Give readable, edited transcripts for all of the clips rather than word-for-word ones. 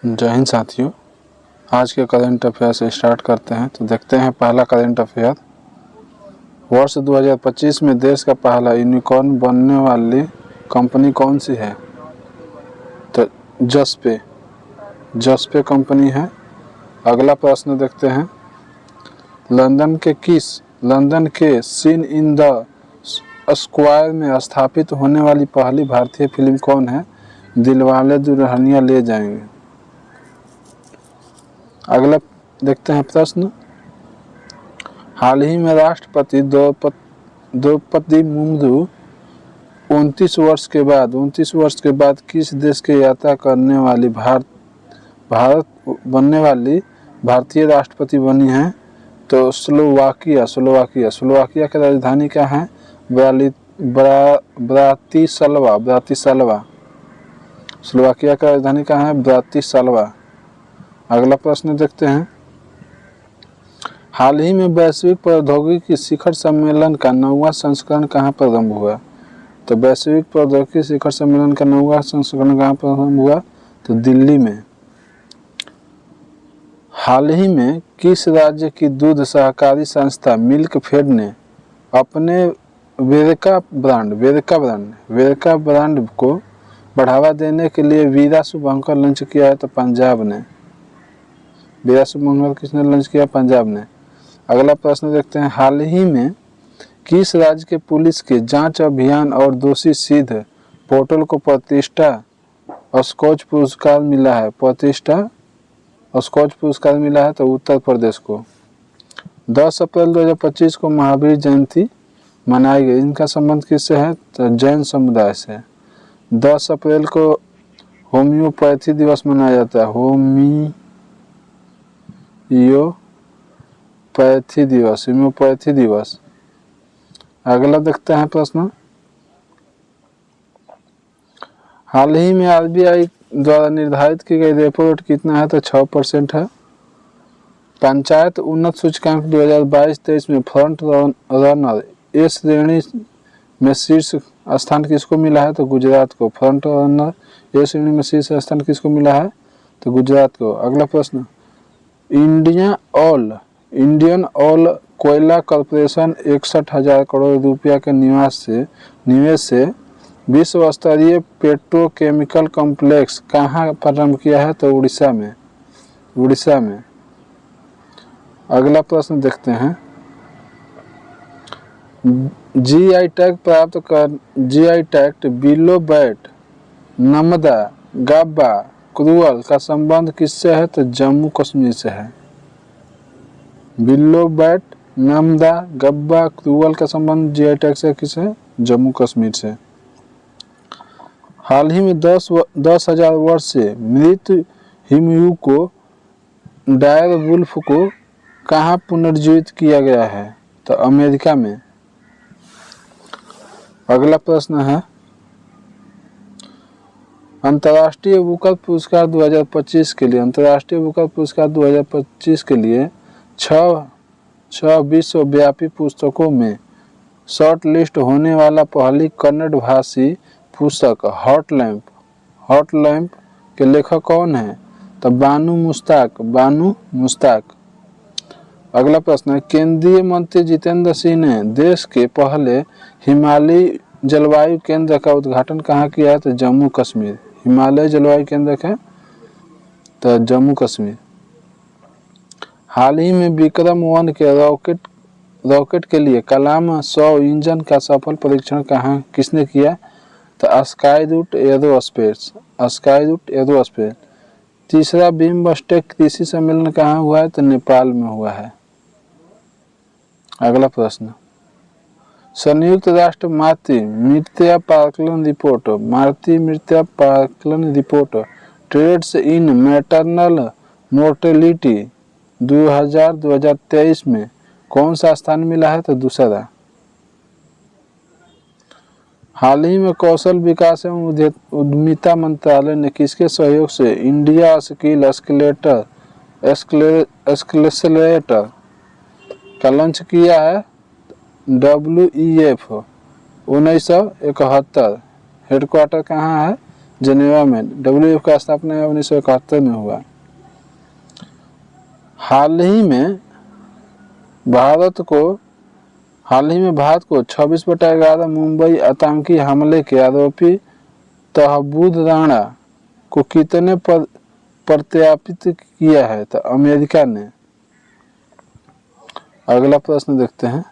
जय हिंद साथियों, आज के करंट अफेयर से स्टार्ट करते हैं। तो देखते हैं पहला करंट अफेयर। वर्ष 2025 में देश का पहला यूनिकॉर्न बनने वाली कंपनी कौन सी है? तो जसपे कंपनी है। अगला प्रश्न देखते हैं, लंदन के सीन इन द स्क्वायर में स्थापित होने वाली पहली भारतीय फिल्म कौन है? दिलवाले दुल्हनिया ले जाएंगे। अगला देखते हैं प्रश्न, हाल ही में राष्ट्रपति द्रौपदी मुर्मू 29 वर्ष के बाद किस देश की यात्रा करने वाली भारत बनने वाली भारतीय राष्ट्रपति बनी है? तो स्लोवाकिया की राजधानी क्या है? ब्रातिस्लावा। स्लोवाकिया की राजधानी क्या है? ब्रातिस्लावा। अगला प्रश्न देखते हैं, हाल ही में वैश्विक प्रौद्योगिकी शिखर सम्मेलन का 9वां संस्करण कहाँ प्रारंभ हुआ? तो वैश्विक प्रौद्योगिकी शिखर सम्मेलन का 9वां संस्करण कहाँ प्रारंभ हुआ? तो दिल्ली में। हाल ही में किस राज्य की दूध सहकारी संस्था मिल्कफेड ने अपने वेरका ब्रांड को बढ़ावा देने के लिए वीरा शुभंकर लॉन्च किया है? तो पंजाब ने। वीरा शुभंकर किसने लॉन्च किया? पंजाब ने। अगला प्रश्न देखते हैं, हाल ही में किस राज्य के पुलिस के जांच अभियान और दोषी सिद्ध पोर्टल को प्रतिष्ठा स्कॉच पुरस्कार मिला है? तो उत्तर प्रदेश को। 10 अप्रैल 2025 को महावीर जयंती मनाई गई। इनका संबंध किससे है? तो जैन समुदाय से। 10 अप्रैल को होम्योपैथी दिवस मनाया जाता है। होम्योपैथी दिवस। अगला देखते हैं प्रश्न, हाल ही में आरबीआई द्वारा निर्धारित की गई रेपो रेट कितना है? तो 6% है। पंचायत उन्नत सूचकांक 2022-23 में फ्रंट रनर ए श्रेणी में शीर्ष स्थान किसको मिला है? तो गुजरात को। फ्रंट रनर ए श्रेणी में शीर्ष स्थान किसको मिला है? तो गुजरात को। अगला प्रश्न, इंडियन ऑयल कोयला कॉर्पोरेशन 61,000 करोड़ रुपया के निवेश से विश्व स्तरीय पेट्रोकेमिकल कॉम्प्लेक्स कहाँ प्रारंभ किया है? तो उड़ीसा में। अगला प्रश्न देखते हैं, जीआई टैग बिलोबैट, नमदा, गाबा, क्रूअल का संबंध किससे है? तो जम्मू कश्मीर से है। बिलोबैट, नमदा, गब्बा, क्रूअल का संबंध जीआई टैग से किससे? जम्मू कश्मीर से। हाल ही में 10,000 वर्ष से मृत हिमयू को डायर वुल्फ को कहाँ पुनर्जीवित किया गया है? तो अमेरिका में। अगला प्रश्न है, अंतर्राष्ट्रीय बुकर पुरस्कार 2025 के लिए 6 विश्वव्यापी पुस्तकों में शॉर्ट लिस्ट होने वाला पहली कन्नड़ भाषी पुस्तक हॉट लैंप के लेखक कौन है? तो बानू मुश्ताक। अगला प्रश्न है, केंद्रीय मंत्री जितेंद्र सिंह ने देश के पहले हिमालयी जलवायु केंद्र का उद्घाटन कहाँ किया है? तो जम्मू कश्मीर। हिमालय जलवायु केंद्र है तो जम्मू कश्मीर। हाल ही में विक्रम-1 के रॉकेट के लिए कलाम 100 इंजन का सफल परीक्षण किसने किया? तो स्काईरूट एरोस्पेस। तीसरा बिम्स्टेक कृषि सम्मेलन कहाँ हुआ है? तो नेपाल में हुआ है। अगला प्रश्न, संयुक्त राष्ट्र मातृ मृत्यु पार्कलन रिपोर्ट ट्रेड्स इन मैटरनल मोर्टेलिटी 2023 में कौन सा स्थान मिला है? तो दूसरा। हाल ही में कौशल विकास एवं उद्यमिता मंत्रालय ने किसके सहयोग से इंडिया स्किल एक्सेलरेटर का लॉन्च किया है? WEF 1971। हेडक्वार्टर कहाँ है? जेनेवा में। WEF का स्थापना 1971 में हुआ। हाल ही में भारत को 26/11 मुंबई आतंकी हमले के आरोपी तहब्बुद राणा को कितने प्रत्यार्पित किया है? तो अमेरिका ने। अगला प्रश्न देखते हैं।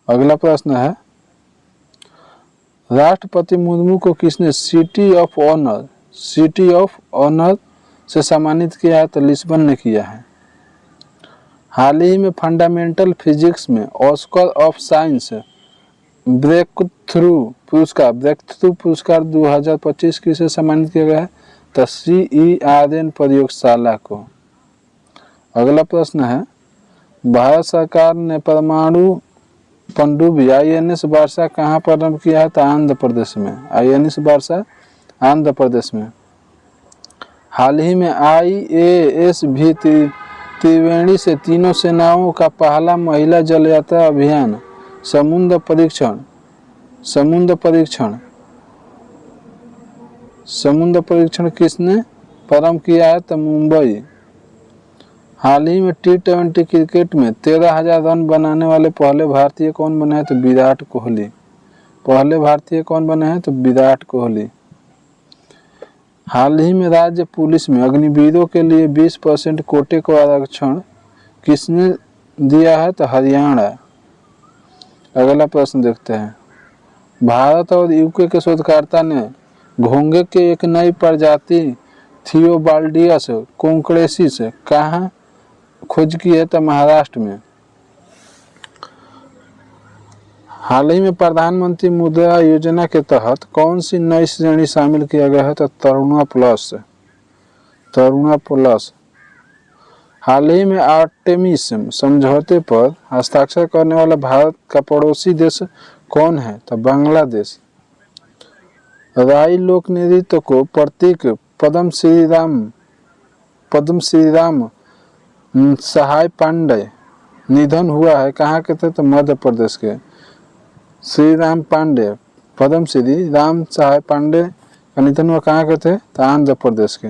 अगला प्रश्न है, राष्ट्रपति मुर्मू को किसने सिटी ऑफ ऑनर से सम्मानित किया है? तो लिस्बन ने किया है। हाल ही में फंडामेंटल फिजिक्स में ऑस्कर ऑफ साइंस ब्रेकथ्रू पुरस्कार 2025 किसे सम्मानित किया गया है? तो CERN प्रयोगशाला को। अगला प्रश्न है, भारत सरकार ने परमाणु पनडुब्बी INS वर्षा कहाँ प्रारंभ किया है? तो आंध्र प्रदेश में। INS वर्षा आंध्र प्रदेश में। हाल ही में IASV त्रिवेणी से तीनों सेनाओं का पहला महिला जल यात्रा अभियान समुद्र परीक्षण किसने प्रारंभ किया है? तो मुंबई। हाल ही में T20 क्रिकेट में 13,000 रन बनाने वाले पहले भारतीय कौन बने हैं? तो विराट कोहली। हाल ही में राज्य पुलिस में अग्निवीरों के लिए 20% कोटे को आरक्षण किसने दिया है? तो हरियाणा। अगला प्रश्न देखते हैं, भारत और UK के शोधकर्ता ने घोंघे के एक नई प्रजाति थियोबाल्डियस कोंक्रेसिस कहाँ खोज की है? तो महाराष्ट्र में। हाल ही में प्रधानमंत्री मुद्रा योजना के तहत कौन सी नई श्रेणी शामिल किया गया है? तो तरुणा प्लस। हाल ही में आर्टेमिस समझौते पर हस्ताक्षर करने वाला भारत का पड़ोसी देश कौन है? तो बांग्लादेश। राई लोक नृत्य को प्रतीक पद्म श्री राम सहाय पांडे निधन हुआ है, कहाँ के थे? तो मध्य प्रदेश के। श्री राम पांडे, पद्मश्री राम सहाय पांडे का निधन हुआ कहाँ के थे? तो आंध्र प्रदेश के।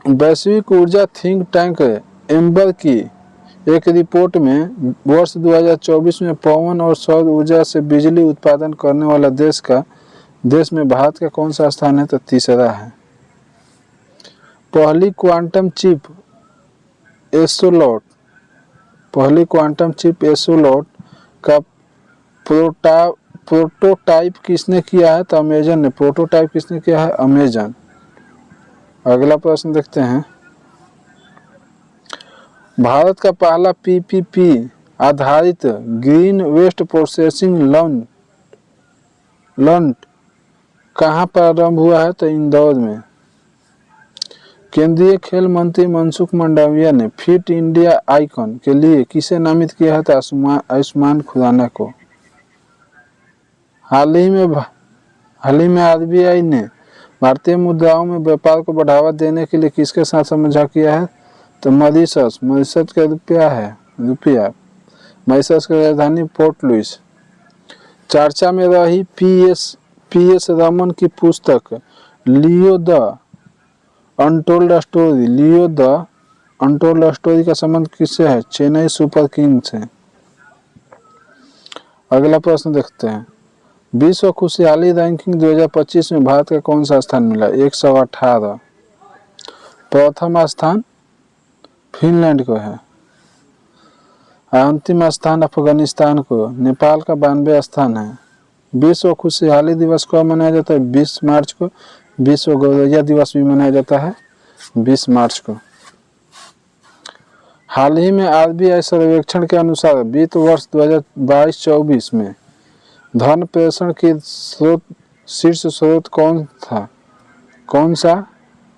वैश्विक ऊर्जा थिंक टैंक एम्बर की एक रिपोर्ट में वर्ष 2024 में पवन और सौर ऊर्जा से बिजली उत्पादन करने वाला देश में भारत का कौन सा स्थान है? तो तीसरा है। पहली क्वांटम चिप एसोलॉट का प्रोटोटाइप किसने किया है? तो अमेजन ने। प्रोटोटाइप किसने किया है? अमेजन। अगला प्रश्न देखते हैं, भारत का पहला PPP आधारित ग्रीन वेस्ट प्रोसेसिंग प्लांट कहाँ प्रारंभ हुआ है? तो इंदौर में। केंद्रीय खेल मंत्री मनसुख मंडाविया ने फिट इंडिया आइकॉन के लिए किसे नामित किया है? तो आयुष्मान खुराना को। हाल ही में RBI ने भारतीय मुद्राओं में व्यापार को बढ़ावा देने के लिए किसके साथ समझौता किया है? तो मॉरिशस का रुपया। मॉरिशस की राजधानी पोर्ट लुइस। चर्चा में रही PS रमन की पुस्तक लियो द अनटोल्ड स्टोरी का संबंध किससे है? चेन्नई सुपर किंग्स से। अगला प्रश्न देखते हैं, विश्व खुशहाली रैंकिंग 2025 में भारत का कौन सा स्थान मिला? 118। प्रथम स्थान फिनलैंड को है। अंतिम स्थान अफगानिस्तान को। नेपाल का 92 स्थान है। विश्व खुशहाली दिवस कब मनाया जाता है? 20 मार्च को। विश्व गौरैया दिवस भी मनाया जाता है 20 मार्च को। हाल ही में RBI सर्वेक्षण के अनुसार वित्त वर्ष 2022-24 में धन प्रेषण की शीर्ष स्रोत कौन सा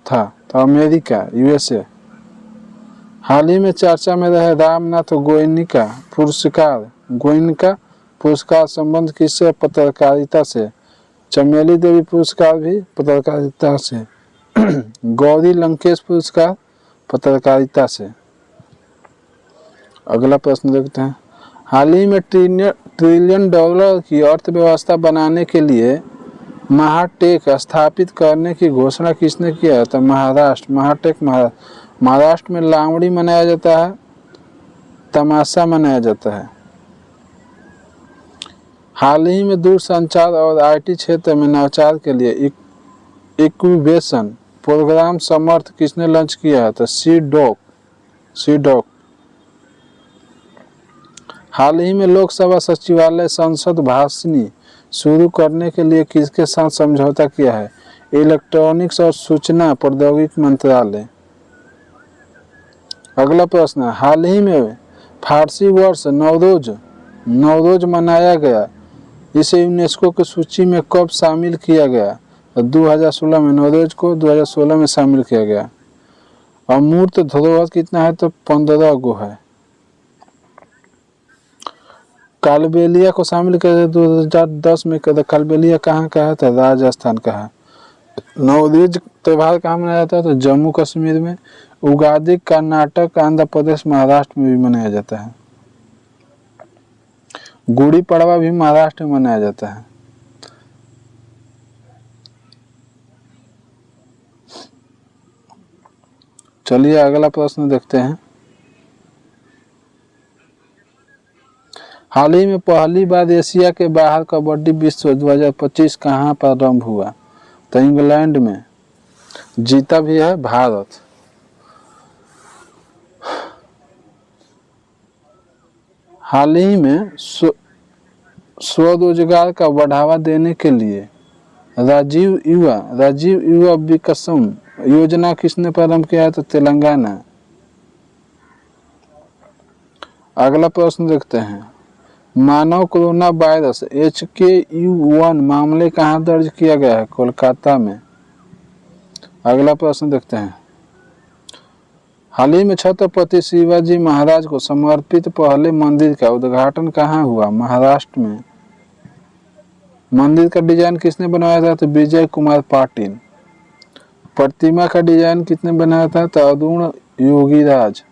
था? तो अमेरिका, USA। हाल ही में चर्चा में रहे रामनाथ गोयनका पुरस्कार संबंध किससे? पत्रकारिता से। चमेली देवी पुरस्कार भी पत्रकारिता से। गौरी लंकेश पुरस्कार पत्रकारिता से। अगला प्रश्न देखते हैं। हाल ही में ट्रिलियन डॉलर की अर्थव्यवस्था बनाने के लिए महाटेक स्थापित करने की घोषणा किसने किया है? तो महाराष्ट्र। महाटेक महाराष्ट्र में लावड़ी मनाया जाता है, तमाशा मनाया जाता है। हाल ही में दूरसंचार और आईटी क्षेत्र में नवाचार के लिए इक्यूबेशन प्रोग्राम समर्थ किसने लॉन्च किया है? तो सी डॉक। हाल ही में लोकसभा सचिवालय संसद भाषणी शुरू करने के लिए किसके साथ समझौता किया है? इलेक्ट्रॉनिक्स और सूचना प्रौद्योगिकी मंत्रालय। अगला प्रश्न, हाल ही में फारसी वर्ष नवरोज मनाया गया, इसे यूनेस्को की सूची में कब शामिल किया गया? 2016 में नवरोज को 2016 में शामिल किया गया। अमूर्त धरोहर कितना है? तो 15 गो है। कालबेलिया को शामिल किया 2010 में। कालबेलिया कहाँ का है? तो राजस्थान का है। नवरोज त्यौहार कहाँ मनाया जाता है? तो जम्मू कश्मीर में। उगादी कर्नाटक, आंध्र प्रदेश, महाराष्ट्र में भी मनाया जाता है। गुड़ी पड़वा भी महाराष्ट्र में मनाया जाता है। चलिए अगला प्रश्न देखते हैं। हाल ही में पहली बार एशिया के बाहर कबड्डी विश्व 2025 कहाँ प्रारंभ हुआ? तो इंग्लैंड में। जीता भी है भारत। हाल ही में स्वरोजगार का बढ़ावा देने के लिए राजीव युवा विकसम योजना किसने प्रारंभ किया है? तो तेलंगाना। अगला प्रश्न देखते हैं। मानव कोरोना वायरस HKU1 मामले कहाँ दर्ज किया गया है? कोलकाता में। अगला प्रश्न देखते हैं। हाल ही में छत्रपति शिवाजी महाराज को समर्पित पहले मंदिर का उद्घाटन कहाँ हुआ? महाराष्ट्र में। मंदिर का डिजाइन किसने बनाया था? तो विजय कुमार पाटिल। प्रतिमा का डिजाइन किसने बनाया था? तो अरुण योगीराज।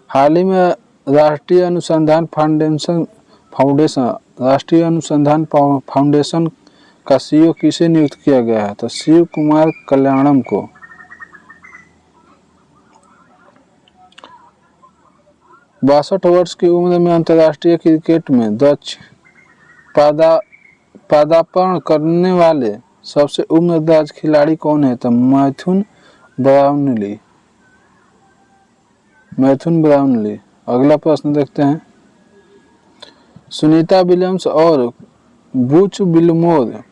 हाल ही में राष्ट्रीय अनुसंधान फाउंडेशन का CEO किसे नियुक्त किया गया है? तो शिव कुमार कल्याणम को। 62 वर्ष की उम्र में अंतर्राष्ट्रीय क्रिकेट में पदार्पण करने वाले सबसे उम्रदराज खिलाड़ी कौन है? तो मैथ्यू ब्राउनली। अगला प्रश्न देखते हैं। सुनीता विलियम्स और बूच बिलमोर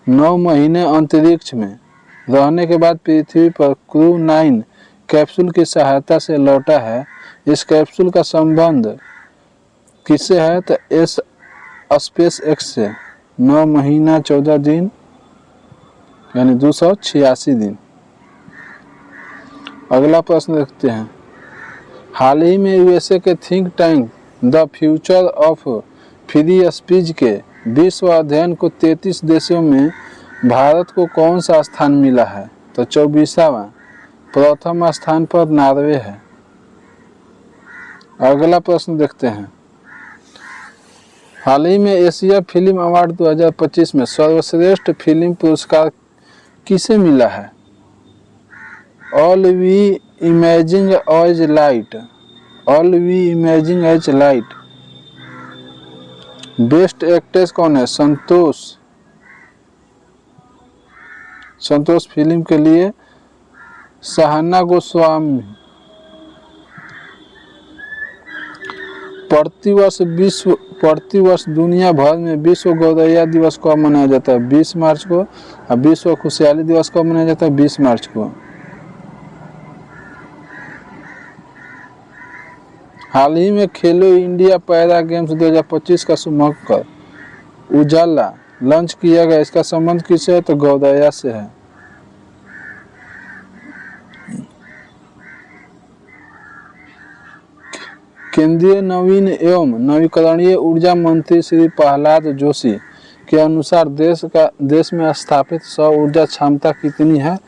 9 महीने अंतरिक्ष में रहने के बाद पृथ्वी पर क्रू 9 कैप्सूल की सहायता से लौटा है। इस कैप्सूल का संबंध किससे है? तो SpaceX से। 9 महीना 14 दिन यानी 286 दिन। अगला प्रश्न देखते हैं। हाल ही में USA के think tank the future of free speech के विश्व अध्ययन को 33 देशों में भारत को कौन सा स्थान मिला है? तो 24वां। प्रथम स्थान पर नॉर्वे है। अगला प्रश्न देखते हैं। हाल ही में एशिया फिल्म अवार्ड 2025 में सर्वश्रेष्ठ फिल्म पुरस्कार किसे मिला है? All we imaging as light. Best actress कौन है? संतोष फिल्म के लिए सहाना गोस्वामी। प्रतिवर्ष दुनिया भर में विश्व गौरैया दिवस कब मनाया जाता है? 20 मार्च को। और विश्व खुशहाली दिवस कब मनाया जाता है? 20 मार्च को। हाल ही में खेलो इंडिया पैरा गेम्स 2025 का शुभंकर उजाला लॉन्च किया गया, इसका संबंध किससे है? तो गौरैया से है। केंद्रीय नवीन एवं नवीकरणीय ऊर्जा मंत्री श्री प्रहलाद जोशी के अनुसार देश में स्थापित सौर ऊर्जा क्षमता कितनी है?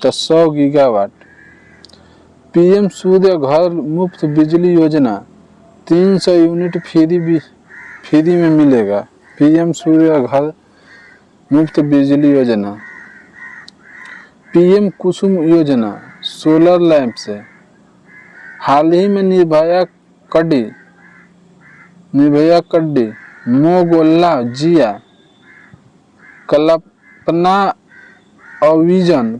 तो 100 गीगावाट। पीएम सूर्य घर मुफ्त बिजली योजना 300 यूनिट फ्री में मिलेगा। पीएम सूर्य घर मुफ्त बिजली योजना। पीएम कुसुम योजना सोलर लैंप से। हाल ही में निर्भया कड्डी मोगोल्ला जिया कल्पना अविजन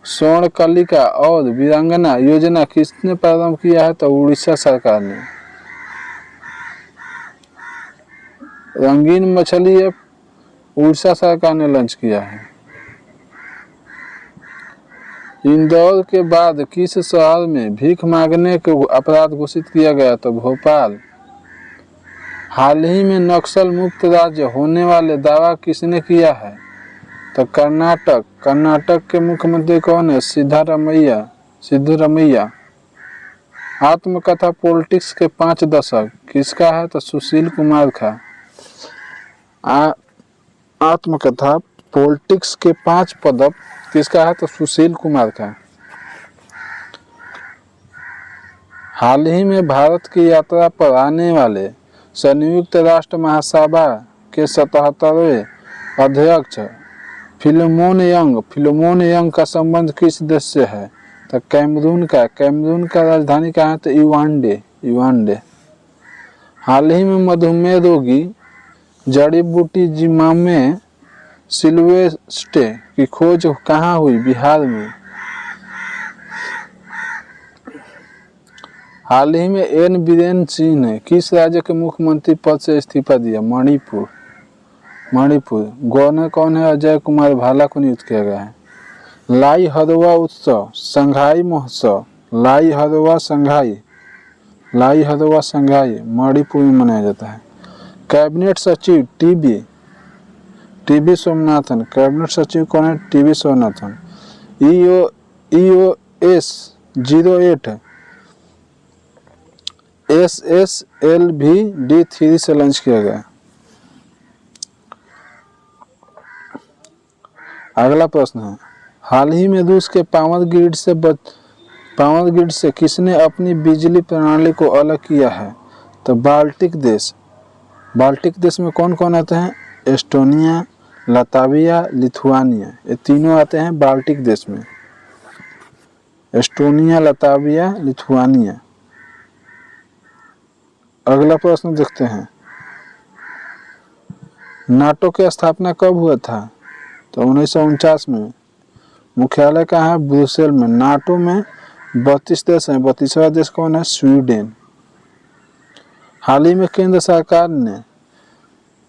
स्वर्ण कलिका और वीरांगना योजना किसने प्रारंभ किया है? तो उड़ीसा सरकार ने। रंगीन मछली ऐप उड़ीसा सरकार ने लॉन्च किया है। इंदौर के बाद किस शहर में भीख मांगने को अपराध घोषित किया गया? तो भोपाल। हाल ही में नक्सल मुक्त राज्य होने वाले दावा किसने किया है? तो कर्नाटक। कर्नाटक के मुख्यमंत्री कौन है? सिद्धरामैया। आत्मकथा पॉलिटिक्स के 5 दशक किसका है? तो सुशील कुमार का। आत्मकथा पॉलिटिक्स के 5 पदक किसका है? तो सुशील कुमार का। हाल ही में भारत की यात्रा पर आने वाले संयुक्त राष्ट्र महासभा के 77वें अध्यक्ष फिलिमोन यंग का संबंध किस देश से है? तो कैमरून का। कैमरून का राजधानी कहाँ है? तो युवांडे। हाल ही में मधुमेह रोगी जड़ी बूटी जिमामे सिल्वेस्टे की खोज कहाँ हुई? बिहार में। हाल ही में एन बीरेन सिंह ने किस राज्य के मुख्यमंत्री पद से इस्तीफा दिया? मणिपुर। गवर्नर कौन है? अजय कुमार भाला को नियुक्त किया गया है। लाई हदवा उत्सव संघाई महोत्सव लाई हदवा संघाई मणिपुर में मनाया जाता है। कैबिनेट सचिव टीबी सोमनाथन। कैबिनेट सचिव कौन है? TB Somanathan. EOS 08 SSLV D3 से लॉन्च किया गया। अगला प्रश्न है, हाल ही में रूस के पावर ग्रिड से किसने अपनी बिजली प्रणाली को अलग किया है? तो बाल्टिक देश में कौन कौन आते हैं? एस्टोनिया, लताविया, लिथुआनिया, ये तीनों आते हैं बाल्टिक देश में। Estonia, Latvia, Lithuania. अगला प्रश्न देखते हैं, नाटो की स्थापना कब हुआ था? तो 1949 में। मुख्यालय कहाँ है? ब्रुसेल में। नाटो में 32 देश हैं। 32वां देश कौन है? स्वीडन। हाल ही में केंद्र सरकार ने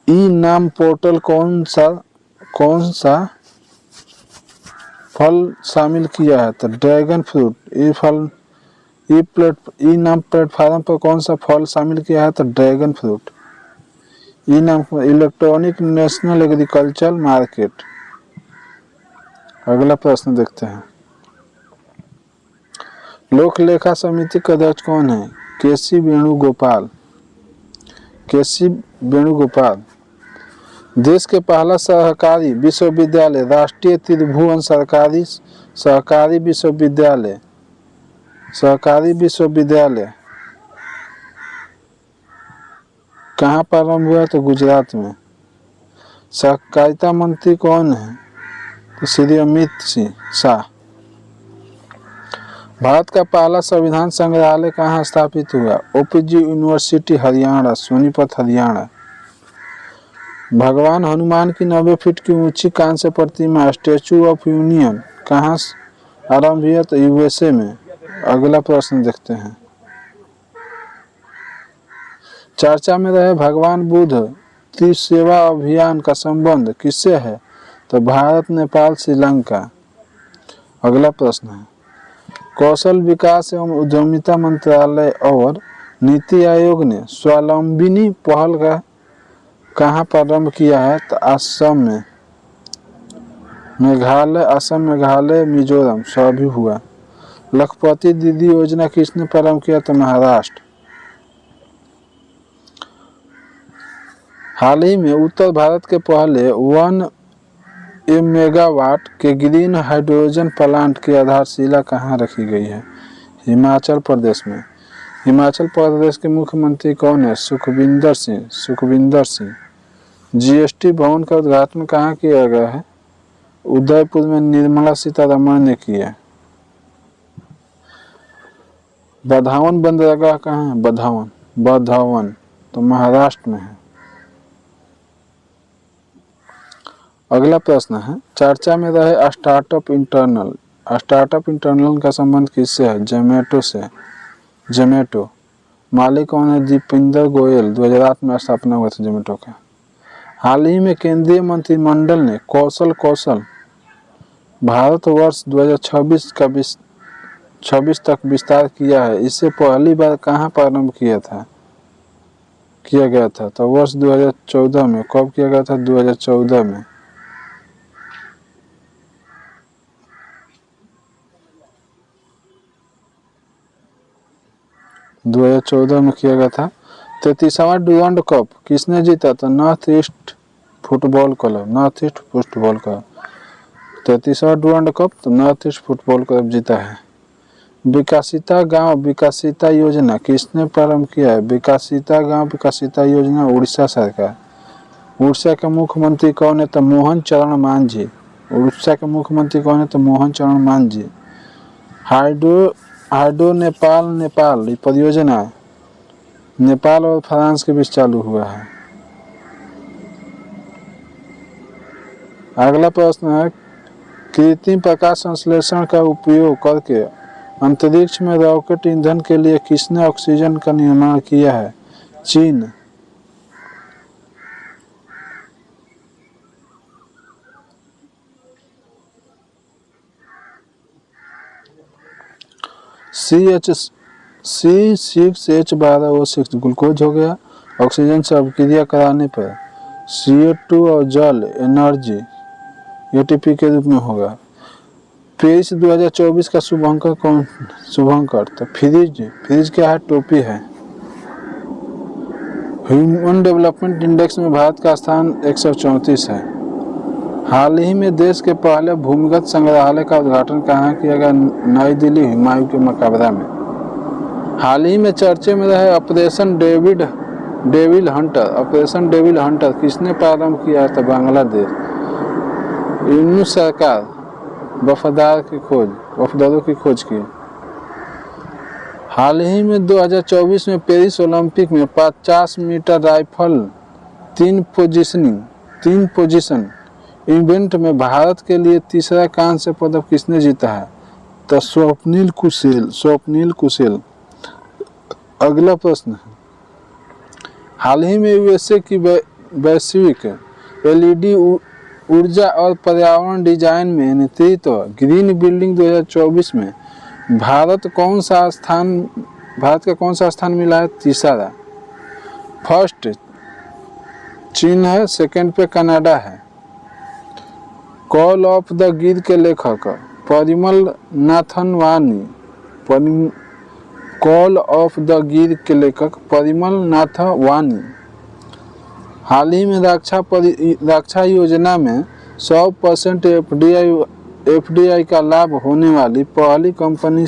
ई नाम पोर्टल कौन सा फल शामिल किया है? तो ड्रैगन फ्रूट। ई नाम प्लेटफॉर्म पर कौन सा फल शामिल किया है? तो ड्रैगन फ्रूट। ई नाम इलेक्ट्रॉनिक नेशनल एग्रीकल्चर मार्केट। अगला प्रश्न देखते हैं, लोक लेखा समिति का अध्यक्ष कौन है? केसी वेणुगोपाल। देश के पहला सहकारी विश्वविद्यालय राष्ट्रीय त्रिभुवन सहकारी विश्वविद्यालय कहाँ प्रारंभ हुआ? तो गुजरात में। सहकारिता मंत्री कौन है? तो श्री अमित शाह। भारत का पहला संविधान संग्रहालय कहाँ स्थापित हुआ? OPG university Haryana, Sonipat Haryana. भगवान हनुमान की 90 फीट की ऊंची कांस्य प्रतिमा स्टैचू ऑफ यूनियन कहाँ आरंभ हुआ? तो यूएसए में। अगला प्रश्न देखते हैं, चर्चा में रहे भगवान बुद्ध त्रिसेवा अभियान का संबंध किससे है? तो भारत, नेपाल, श्रीलंका। अगला प्रश्न है, कौशल विकास एवं उद्यमिता मंत्रालय और नीति आयोग ने स्वावलंबनी पहल का कहाँ प्रारंभ किया है? तो असम में। असम, मेघालय, मिजोरम सभी हुआ। लखपति दीदी योजना किसने प्रारंभ किया? तो महाराष्ट्र। हाल ही में उत्तर भारत के पहले वन मेगावाट के ग्रीन हाइड्रोजन प्लांट की आधारशिला कहाँ रखी गई है? हिमाचल प्रदेश में। हिमाचल प्रदेश के मुख्यमंत्री कौन है? सुखविंदर सिंह। सुखविंदर सिंह। जीएसटी भवन का उद्घाटन कहाँ किया गया है? उदयपुर में निर्मला सीतारमण ने किया। बधावन बंदरगाह कहाँ है? बधावन। बधावन तो महाराष्ट्र में है। अगला प्रश्न है, चर्चा में रहे स्टार्टअप इंटरनल। स्टार्टअप इंटरनल का संबंध किससे है? जोमेटो से। जोमेटो मालिक कौन है? दीपेंद्र गोयल। 2008 में स्थापना हुआ था जोमेटो का। हाल ही में केंद्रीय मंत्रिमंडल ने कौशल भारतवर्ष 2026 तक विस्तार किया है। इससे पहली बार कहाँ प्रारंभ किया गया था? तो वर्ष 2014 में। कब किया गया था? 2014 में। में किया गया था। 33वां डुरंड कप किसने जीता था? North East Football Club. 33वां डुरंड कप तो नॉर्थ ईस्ट फुटबॉल क्लब जीता है। विकसिता गांव विकसिता योजना किसने प्रारंभ किया है? विकसिता गांव विकसिता योजना उड़ीसा सरकार। उड़ीसा के मुख्यमंत्री कौन है? तो मोहन चरण मांझी। उड़ीसा के मुख्यमंत्री कौन है? तो मोहन चरण मांझी। हाइड्रो नेपाल परियोजना नेपाल और फ्रांस के बीच चालू हुआ है। अगला प्रश्न है, कृत्रिम प्रकाश संश्लेषण का उपयोग करके अंतरिक्ष में रॉकेट ईंधन के लिए किसने ऑक्सीजन का निर्माण किया है? चीन। C6H12O6 ग्लूकोज हो गया। ऑक्सीजन से अभिक्रिया कराने पर CO2 और जल एनर्जी ATP के रूप में होगा। पेरिस 2024 का शुभंकर कौन? शुभंकर तो फ्रिज क्या है? टोपी है। ह्यूमन डेवलपमेंट इंडेक्स में भारत का स्थान 134 है। हाल ही में देश के पहले भूमिगत संग्रहालय का उद्घाटन कहाँ किया गया? नई दिल्ली हुमायूं के मकबरा में। हाल ही में चर्चे में रहे ऑपरेशन डेविल हंटर किसने प्रारंभ किया था? बांग्लादेश। यूनुस सरकार वफादारों की खोज की। हाल ही में 2024 में पेरिस ओलंपिक में 50 मीटर राइफल तीन पोजीशन इवेंट में भारत के लिए तीसरा कांस्य पदक किसने जीता है? तो स्वप्निल कुशेल। अगला प्रश्न है, हाल ही में यूएसए की वैश्विक LED ऊर्जा और पर्यावरण डिजाइन में नेतृत्व ग्रीन बिल्डिंग 2024 में भारत का कौन सा स्थान मिला है? तीसरा। फर्स्ट चीन है, सेकंड पे कनाडा है। कॉल ऑफ द गिर के लेखक परिमल नाथन वानी। हाल ही में रक्षा योजना में 100% FDI का लाभ होने वाली पहली कंपनी